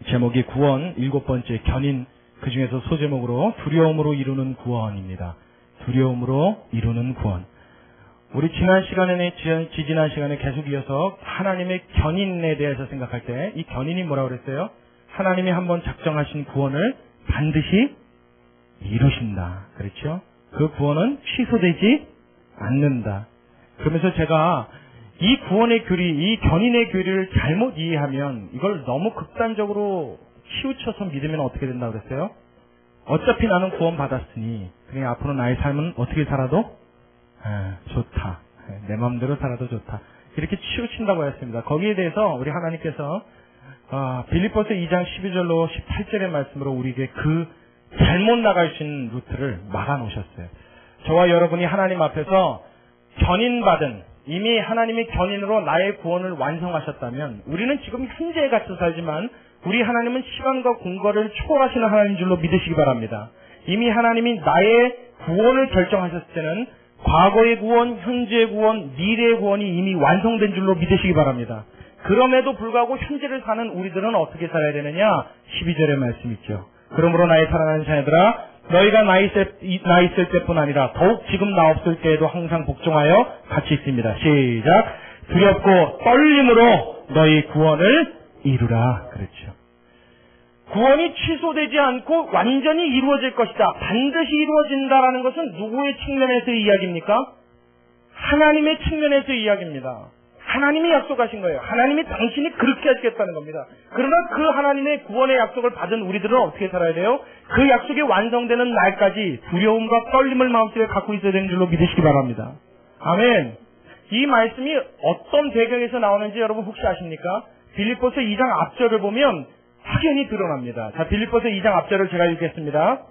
제목이 구원, 7번째 견인, 그 중에서 소제목으로 두려움으로 이루는 구원입니다. 두려움으로 이루는 구원. 우리 지난 시간에 계속 이어서 하나님의 견인에 대해서 생각할 때 이 견인이 뭐라고 그랬어요? 하나님이 한번 작정하신 구원을 반드시 이루신다. 그렇죠? 그 구원은 취소되지 않는다. 그러면서 제가 이 구원의 교리, 이 견인의 교리를 잘못 이해하면 이걸 너무 극단적으로 치우쳐서 믿으면 어떻게 된다고 그랬어요? 어차피 나는 구원 받았으니 그래 앞으로 나의 삶은 어떻게 살아도 좋다. 내 마음대로 살아도 좋다. 이렇게 치우친다고 했습니다. 거기에 대해서 우리 하나님께서 빌립보서 2장 12절로 18절의 말씀으로 우리에게 그 잘못 나가신 루트를 막아놓으셨어요. 저와 여러분이 하나님 앞에서 견인받은, 이미 하나님의 견인으로 나의 구원을 완성하셨다면 우리는 지금 현재에 갇혀 살지만 우리 하나님은 시간과 공간을 초월하시는 하나님인 줄로 믿으시기 바랍니다. 이미 하나님이 나의 구원을 결정하셨을 때는 과거의 구원, 현재의 구원, 미래의 구원이 이미 완성된 줄로 믿으시기 바랍니다. 그럼에도 불구하고 현재를 사는 우리들은 어떻게 살아야 되느냐? 12절의 말씀 있죠. 그러므로 나의 사랑하는 자녀들아, 너희가 나 있을 때뿐 아니라 더욱 지금 나 없을 때에도 항상 복종하여 같이 있습니다. 시작. 두렵고 떨림으로 너희 구원을 이루라. 그렇죠. 구원이 취소되지 않고 완전히 이루어질 것이다. 반드시 이루어진다라는 것은 누구의 측면에서의 이야기입니까? 하나님의 측면에서의 이야기입니다. 하나님이 약속하신 거예요. 하나님이 당신이 그렇게 하시겠다는 겁니다. 그러나 그 하나님의 구원의 약속을 받은 우리들은 어떻게 살아야 돼요? 그 약속이 완성되는 날까지 두려움과 떨림을 마음속에 갖고 있어야 되는 줄로 믿으시기 바랍니다. 아멘. 이 말씀이 어떤 배경에서 나오는지 여러분 혹시 아십니까? 빌립보서 2장 앞절을 보면 확연히 드러납니다. 자, 빌립보서 2장 앞절을 제가 읽겠습니다.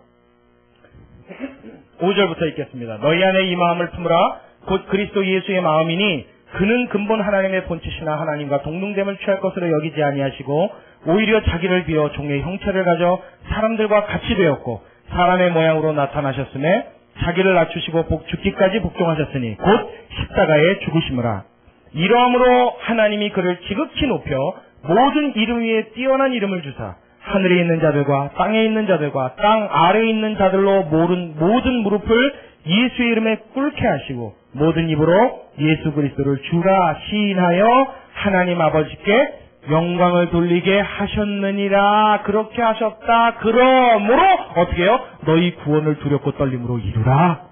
5절부터 읽겠습니다. 너희 안에 이 마음을 품으라. 곧 그리스도 예수의 마음이니 그는 근본 하나님의 본체시나 하나님과 동등됨을 취할 것으로 여기지 아니하시고 오히려 자기를 비워 종의 형체를 가져 사람들과 같이 되었고 사람의 모양으로 나타나셨음에 자기를 낮추시고 죽기까지 복종하셨으니 곧 십자가에 죽으심이라. 이러함으로 하나님이 그를 지극히 높여 모든 이름 위에 뛰어난 이름을 주사 하늘에 있는 자들과 땅에 있는 자들과 땅 아래에 있는 자들로 모든 무릎을 예수의 이름에 꿇게 하시고 모든 입으로 예수 그리스도를 주라 시인하여 하나님 아버지께 영광을 돌리게 하셨느니라. 그렇게 하셨다. 그러므로 어떻게 해요? 너희 구원을 두렵고 떨림으로 이루라.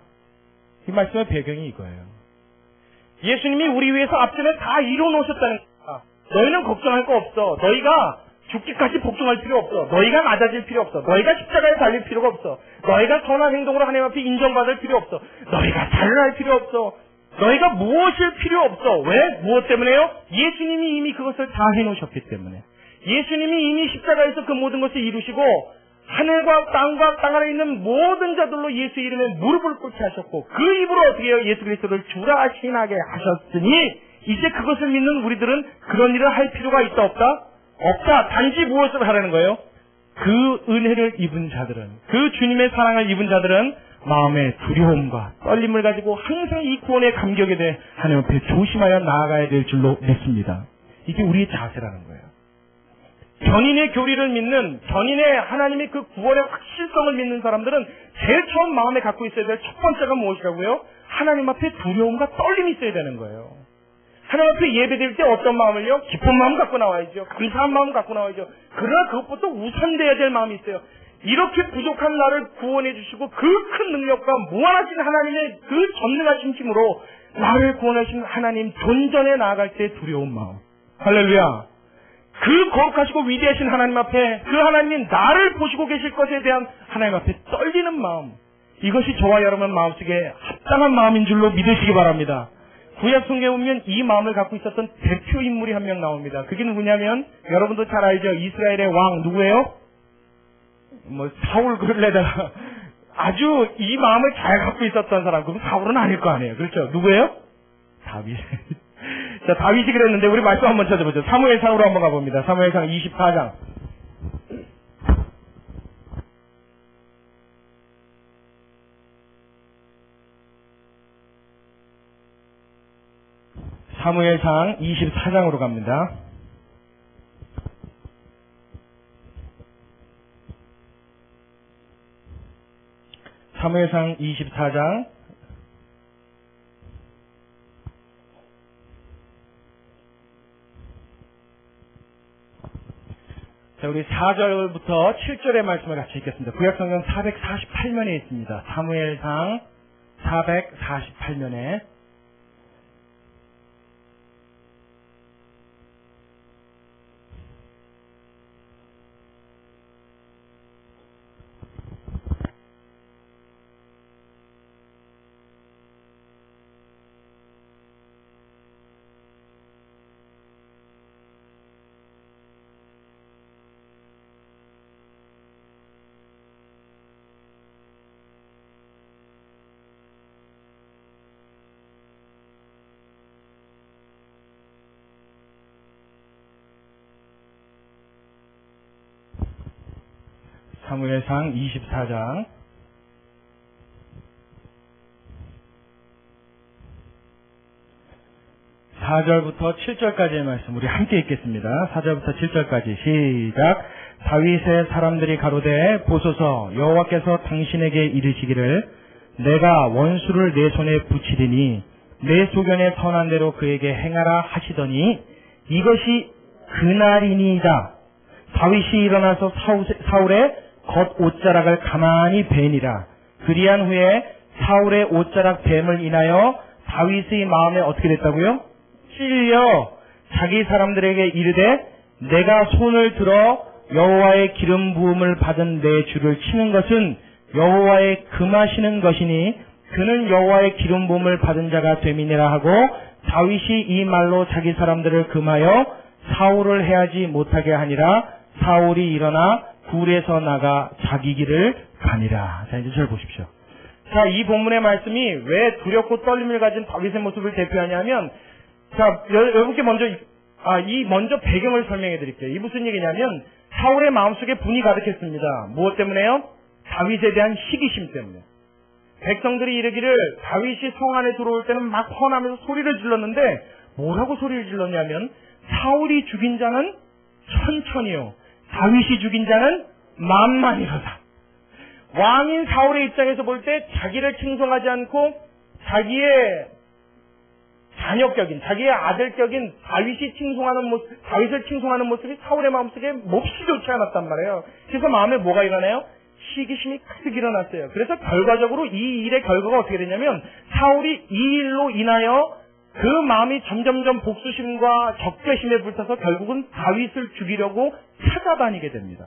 이 말씀의 배경이 이거예요. 예수님이 우리 위해서 앞전에 다 이루어놓으셨다는 거야. 너희는 걱정할 거 없어. 너희가 죽기까지 복종할 필요 없어. 너희가 낮아질 필요 없어. 너희가 십자가에 달릴 필요가 없어. 너희가 선한 행동으로 하나님 앞에 인정받을 필요 없어. 너희가 잘할 필요 없어. 너희가 무엇일 필요 없어. 왜? 무엇 때문에요? 예수님이 이미 그것을 다 해놓으셨기 때문에. 예수님이 이미 십자가에서 그 모든 것을 이루시고 하늘과 땅과 땅 아래 있는 모든 자들로 예수 이름에 무릎을 꿇게 하셨고 그 입으로 어떻게 해요? 예수 그리스도를 주라 신하게 하셨으니 이제 그것을 믿는 우리들은 그런 일을 할 필요가 있다 없다? 없다. 단지 무엇을 하라는 거예요? 그 은혜를 입은 자들은, 그 주님의 사랑을 입은 자들은 마음의 두려움과 떨림을 가지고 항상 이 구원의 감격에 대해 하나님 앞에 조심하여 나아가야 될 줄로 믿습니다. 이게 우리의 자세라는 거예요. 견인의 교리를 믿는, 견인의 하나님의 그 구원의 확실성을 믿는 사람들은 제일 처음 마음에 갖고 있어야 될 첫 번째가 무엇이라고요? 하나님 앞에 두려움과 떨림이 있어야 되는 거예요. 하나님 앞에 예배드릴 때 어떤 마음을요? 기쁜 마음 갖고 나와야죠. 감사한 마음 갖고 나와야죠. 그러나 그것보다 우선돼야 될 마음이 있어요. 이렇게 부족한 나를 구원해 주시고 그 큰 능력과 무한하신 하나님의 그 전능하신 힘으로 나를 구원하신 하나님 존전에 나아갈 때 두려운 마음. 할렐루야. 그 거룩하시고 위대하신 하나님 앞에 그 하나님이 나를 보시고 계실 것에 대한 하나님 앞에 떨리는 마음. 이것이 저와 여러분 마음속에 합당한 마음인 줄로 믿으시기 바랍니다. 구약 성경에 보면 이 마음을 갖고 있었던 대표 인물이 한 명 나옵니다. 그게 누구냐면 여러분도 잘 알죠. 이스라엘의 왕 누구예요? 사울 그럴래다가 아주 이 마음을 잘 갖고 있었던 사람. 그럼 사울은 아닐 거 아니에요. 그렇죠? 누구예요? 다윗. 자, 다윗이 그랬는데 우리 말씀 한번 찾아보죠. 사무엘상으로 한번 가봅니다. 사무엘상 24장. 사무엘상 24장으로 갑니다. 사무엘상 24장 자, 우리 4절부터 7절의 말씀을 같이 읽겠습니다. 구약성경 448면에 있습니다. 사무엘상 448면에 사무엘상 24장 4절부터 7절까지의 말씀 우리 함께 읽겠습니다. 4절부터 7절까지 시작. 다윗의 사람들이 가로되 보소서 여호와께서 당신에게 이르시기를 내가 원수를 내 손에 붙이리니 내 소견에 선한 대로 그에게 행하라 하시더니 이것이 그날이니이다. 다윗이 일어나서 사울의 겉 옷자락을 가만히 베니라. 그리한 후에 사울의 옷자락 뱀을 인하여 다윗의 마음에 어떻게 됐다고요? 찔려 자기 사람들에게 이르되 내가 손을 들어 여호와의 기름 부음을 받은 내 주를 치는 것은 여호와의 금하시는 것이니 그는 여호와의 기름 부음을 받은 자가 됨이니라 하고 다윗이 이 말로 자기 사람들을 금하여 사울을 해하지 못하게 하니라. 사울이 일어나 굴에서 나가 자기 길을 가니라. 자, 이제 절 보십시오. 자, 이 본문의 말씀이 왜 두렵고 떨림을 가진 다윗의 모습을 대표하냐면, 자, 여러분께 먼저 배경을 설명해 드릴게요. 이 무슨 얘기냐면, 사울의 마음속에 분이 가득했습니다. 무엇 때문에요? 다윗에 대한 시기심 때문에. 백성들이 이르기를 다윗이 성 안에 들어올 때는 막 헌하면서 소리를 질렀는데, 뭐라고 소리를 질렀냐면, 사울이 죽인 자는 천천히요. 다윗이 죽인 자는 만만이로다. 왕인 사울의 입장에서 볼 때 자기를 칭송하지 않고 자기의 자녀격인, 자기의 아들격인 다윗을 칭송하는 모습이 사울의 마음속에 몹시 좋지 않았단 말이에요. 그래서 마음에 뭐가 일어나요? 시기심이 가득 일어났어요. 그래서 결과적으로 이 일의 결과가 어떻게 되냐면 사울이 이 일로 인하여 그 마음이 점점점 복수심과 적개심에 불타서 결국은 다윗을 죽이려고 찾아다니게 됩니다.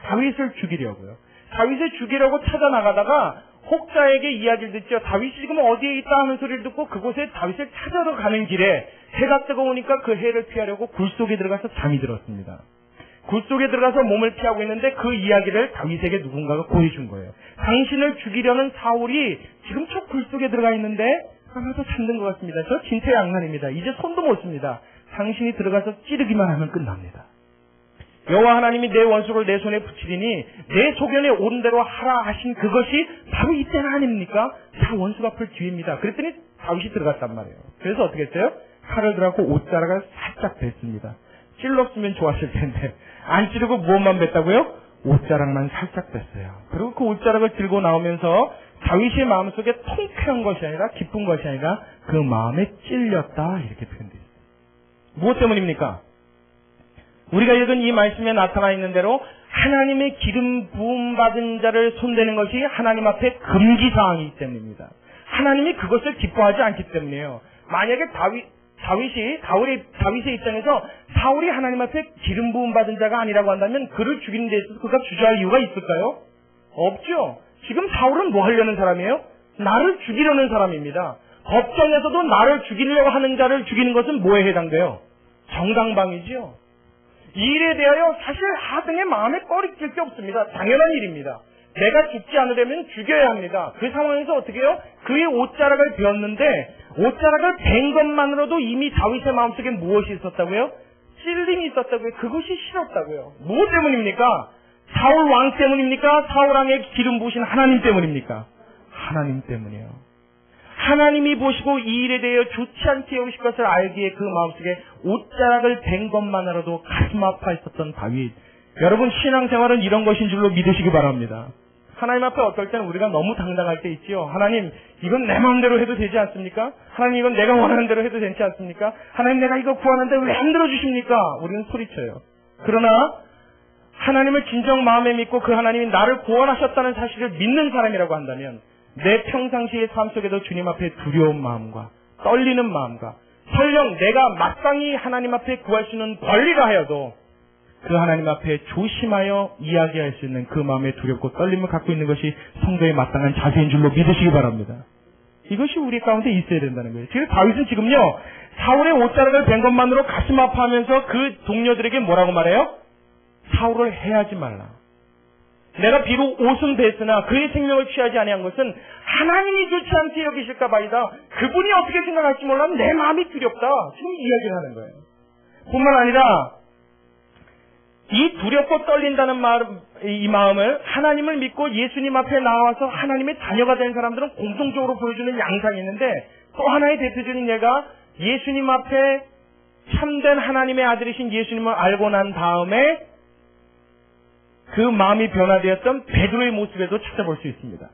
다윗을 죽이려고요. 다윗을 죽이려고 찾아나가다가 혹자에게 이야기를 듣죠. 다윗이 지금 어디에 있다 하는 소리를 듣고 그곳에 다윗을 찾아러 가는 길에 해가 뜨거우니까 그 해를 피하려고 굴 속에 들어가서 잠이 들었습니다. 굴 속에 들어가서 몸을 피하고 있는데 그 이야기를 다윗에게 누군가가 보여준 거예요. 당신을 죽이려는 사울이 지금 저 굴 속에 들어가 있는데 하나도 잠든 것 같습니다. 저 진퇴양난입니다. 이제 손도 못 씁니다. 당신이 들어가서 찌르기만 하면 끝납니다. 여호와 하나님이 내 원수를 내 손에 붙이리니 내 소견에 옳은 대로 하라 하신 그것이 바로 이때는 아닙니까? 다 원수 갚을 기회입니다. 그랬더니 다윗이 들어갔단 말이에요. 그래서 어떻게 했어요? 칼을 들어갖고 옷자락을 살짝 뺐습니다. 찔렀으면 좋았을 텐데 안 찌르고 무엇만 뺐다고요? 옷자락만 살짝 뺐어요. 그리고 그 옷자락을 들고 나오면서 다윗의 마음속에 통쾌한 것이 아니라 기쁜 것이 아니라 그 마음에 찔렸다 이렇게 표현되어 있습니다. 무엇 때문입니까? 우리가 읽은 이 말씀에 나타나 있는 대로 하나님의 기름 부음 받은 자를 손대는 것이 하나님 앞에 금기사항이기 때문입니다. 하나님이 그것을 기뻐하지 않기 때문이에요. 만약에 다윗의 입장에서 사울이 하나님 앞에 기름 부음 받은 자가 아니라고 한다면 그를 죽이는 데 있어서 그가 주저할 이유가 있을까요? 없죠. 지금 사울은 뭐 하려는 사람이에요? 나를 죽이려는 사람입니다. 법정에서도 나를 죽이려고 하는 자를 죽이는 것은 뭐에 해당돼요? 정당방위지요. 이 일에 대하여 사실 하등의 마음에 꺼리낄 게 없습니다. 당연한 일입니다. 내가 죽지 않으려면 죽여야 합니다. 그 상황에서 어떻게 해요? 그의 옷자락을 베었는데 옷자락을 벤 것만으로도 이미 다윗의 마음속에 무엇이 있었다고요? 찔림이 있었다고요. 그것이 싫었다고요. 무엇 때문입니까? 사울 왕 때문입니까? 사울 왕의 기름 부으신 하나님 때문입니까? 하나님 때문이에요. 하나님이 보시고 이 일에 대해 좋지 않게 여기실 것을 알기에 그 마음속에 옷자락을 벤 것만으로도 가슴 아파했었던 다윗. 여러분 신앙생활은 이런 것인 줄로 믿으시기 바랍니다. 하나님 앞에 어떨 때는 우리가 너무 당당할 때 있지요. 하나님, 이건 내 마음대로 해도 되지 않습니까? 하나님, 이건 내가 원하는 대로 해도 되지 않습니까? 하나님, 내가 이거 구하는데 왜 안 들어주십니까? 우리는 소리쳐요. 그러나 하나님을 진정 마음에 믿고 그 하나님이 나를 구원하셨다는 사실을 믿는 사람이라고 한다면 내 평상시의 삶 속에도 주님 앞에 두려운 마음과 떨리는 마음과 설령 내가 마땅히 하나님 앞에 구할 수 있는 권리가 하여도 그 하나님 앞에 조심하여 이야기할 수 있는 그 마음의 두렵고 떨림을 갖고 있는 것이 성도의 마땅한 자세인 줄로 믿으시기 바랍니다. 이것이 우리 가운데 있어야 된다는 거예요. 지금 다윗은 지금요, 사울의 옷자락을 벤 것만으로 가슴 아파하면서 그 동료들에게 뭐라고 말해요? 사울을 해하지 말라. 내가 비록 옷은 뱄으나 그의 생명을 취하지 아니한 것은 하나님이 좋지 않게 여기실까 봐이다. 그분이 어떻게 생각할지 몰라 내 마음이 두렵다. 지금 이야기를 하는 거예요. 뿐만 아니라 이 두렵고 떨린다는 이 마음을 하나님을 믿고 예수님 앞에 나와서 하나님의 자녀가 된 사람들은 공통적으로 보여주는 양상이 있는데 또 하나의 대표적인 예가 예수님 앞에 참된 하나님의 아들이신 예수님을 알고 난 다음에 그 마음이 변화되었던 베드로의 모습에도 찾아볼 수 있습니다.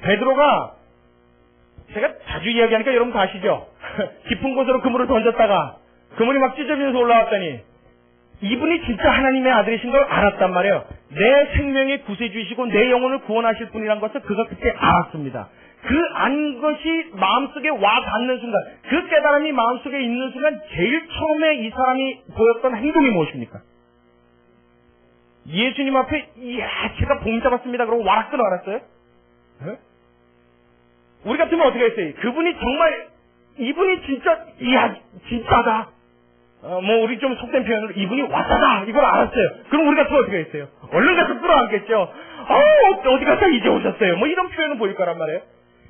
베드로가 제가 자주 이야기하니까 여러분 다 아시죠? 깊은 곳으로 그물을 던졌다가 그물이 막 찢어지면서 올라왔더니 이분이 진짜 하나님의 아들이신 걸 알았단 말이에요. 내 생명의 구세주이시고 내 영혼을 구원하실 분이란 것을 그가 그때 알았습니다. 그 안 것이 마음속에 와 닿는 순간, 그 깨달음이 마음속에 있는 순간 제일 처음에 이 사람이 보였던 행동이 무엇입니까? 예수님 앞에 이야 제가 봉 잡았습니다. 그러고 와락 끊어알았어요? 네? 우리 같으면 어떻게 했어요? 그분이 정말 이분이 진짜 이야 진짜다. 뭐 우리 좀 속된 표현으로 이분이 왔다다 이걸 알았어요. 그럼 우리 같으면 어떻게 했어요? 얼른 가서 끌어안겠죠. 어디 갔다 이제 오셨어요. 뭐 이런 표현은 보일 거란 말이에요.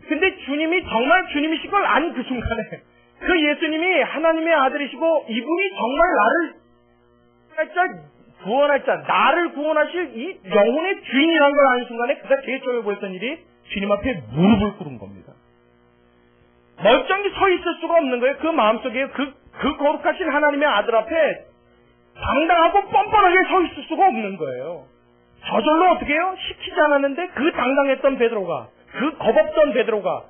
근데 주님이 정말 주님이신 걸 아는 그 순간에 그 예수님이 하나님의 아들이시고 이분이 정말 나를 구원할 자, 나를 구원하실 이 영혼의 주인이라는 걸 아는 순간에 그가 제일 처음에 보였던 일이 주님 앞에 무릎을 꿇은 겁니다. 멀쩡히 서 있을 수가 없는 거예요. 그 마음속에 그 거룩하신 하나님의 아들 앞에 당당하고 뻔뻔하게 서 있을 수가 없는 거예요. 저절로 어떻게 해요? 시키지 않았는데 그 당당했던 베드로가, 그 겁없던 베드로가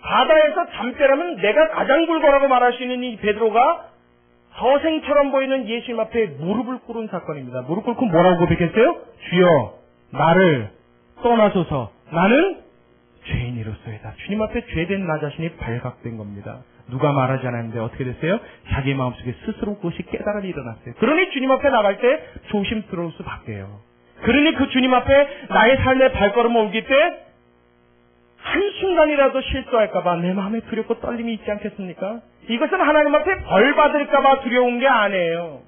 바다에서 잠결하면 내가 가장 굴거라고 말할 수 있는 이 베드로가 서생처럼 보이는 예수님 앞에 무릎을 꿇은 사건입니다. 무릎 꿇고 뭐라고 고백했어요? 주여 나를 떠나소서 나는 죄인이로소이다. 주님 앞에 죄된 나 자신이 발각된 겁니다. 누가 말하지 않았는데 어떻게 됐어요? 자기 마음속에 스스로 그것이 깨달음이 일어났어요. 그러니 주님 앞에 나갈 때 조심스러울 수밖에요. 그러니 그 주님 앞에 나의 삶의 발걸음을 옮길 때 한순간이라도 실수할까봐 내 마음에 두렵고 떨림이 있지 않겠습니까? 이것은 하나님 앞에 벌 받을까봐 두려운 게 아니에요.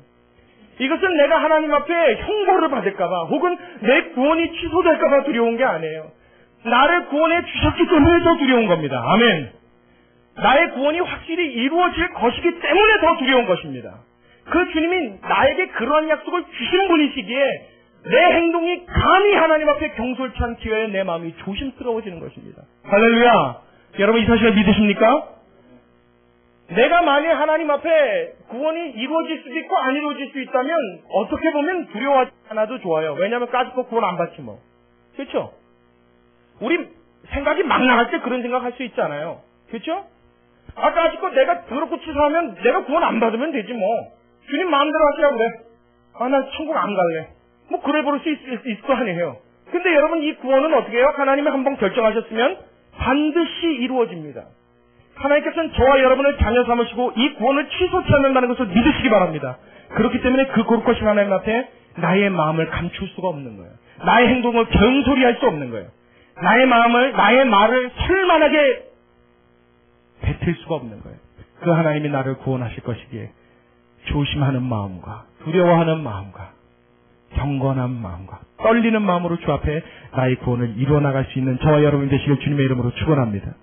이것은 내가 하나님 앞에 형벌을 받을까봐 혹은 내 구원이 취소될까봐 두려운 게 아니에요. 나를 구원해 주셨기 때문에 더 두려운 겁니다. 아멘. 나의 구원이 확실히 이루어질 것이기 때문에 더 두려운 것입니다. 그 주님이 나에게 그러한 약속을 주신 분이시기에 내 행동이 감히 하나님 앞에 경솔치 않기 위해 내 마음이 조심스러워지는 것입니다. 할렐루야. 여러분 이 사실을 믿으십니까? 내가 만약 하나님 앞에 구원이 이루어질 수도 있고 안 이루어질 수 있다면 어떻게 보면 두려워하지 않아도 좋아요. 왜냐하면 까짓거 구원 안 받지 뭐. 그렇죠? 우리 생각이 막 나갈 때 그런 생각 할 수 있잖아요. 그렇죠? 까짓거 내가 더럽고 치사하면 내가 구원 안 받으면 되지 뭐. 주님 마음대로 하시라고 그래. 나 천국 안 갈래. 뭐 그래 볼 수 있을 거 아니에요. 근데 여러분 이 구원은 어떻게 해요? 하나님이 한번 결정하셨으면 반드시 이루어집니다. 하나님께서는 저와 여러분을 자녀 삼으시고 이 구원을 취소치 않는다는 것을 믿으시기 바랍니다. 그렇기 때문에 그 거룩하신 하나님 앞에 나의 마음을 감출 수가 없는 거예요. 나의 행동을 경솔히할 수 없는 거예요. 나의 말을 설만하게 뱉을 수가 없는 거예요. 그 하나님이 나를 구원하실 것이기에 조심하는 마음과 두려워하는 마음과 경건한 마음과 떨리는 마음으로 주 앞에 나의 구원을 이루어 나갈 수 있는 저와 여러분 되시길 주님의 이름으로 축원합니다.